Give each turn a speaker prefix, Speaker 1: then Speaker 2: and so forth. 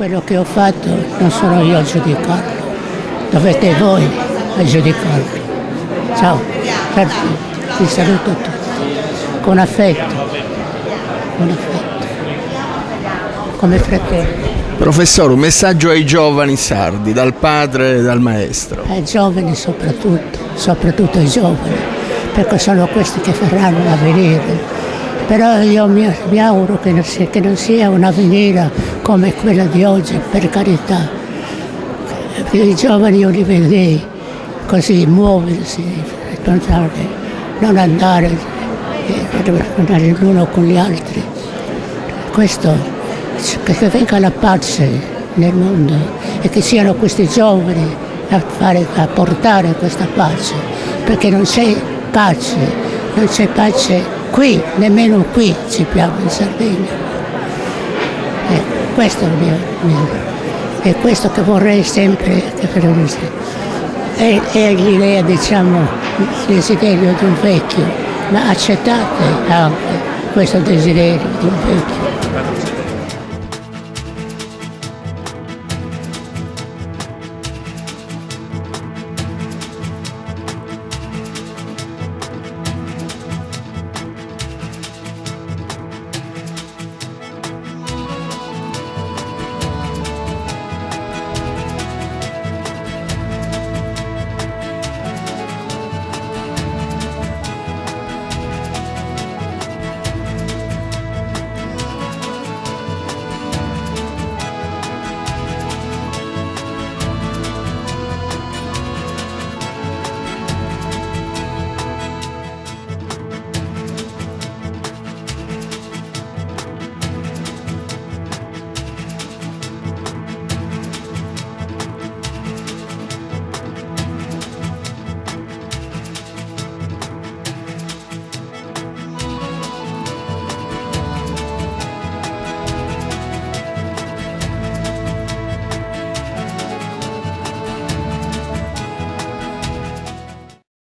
Speaker 1: Quello che ho fatto non sono io a giudicarlo, dovete voi a giudicarlo. Ciao, vi saluto tutti, con affetto, come fratelli.
Speaker 2: Professore, un messaggio ai giovani sardi, dal padre e dal maestro.
Speaker 1: Ai giovani soprattutto ai giovani, perché sono questi che faranno l'avvenire. Però io mi auguro che non sia un'avvenire come quella di oggi, per carità. I giovani io li vedrei così muoversi, non andare l'uno con gli altri. Questo, che venga la pace nel mondo e che siano questi giovani a portare questa pace, perché non c'è pace qui, nemmeno qui ci piace in Sardegna. Questo è questo che vorrei sempre è l'idea, diciamo, il desiderio di un vecchio, ma accettate anche questo desiderio di un vecchio.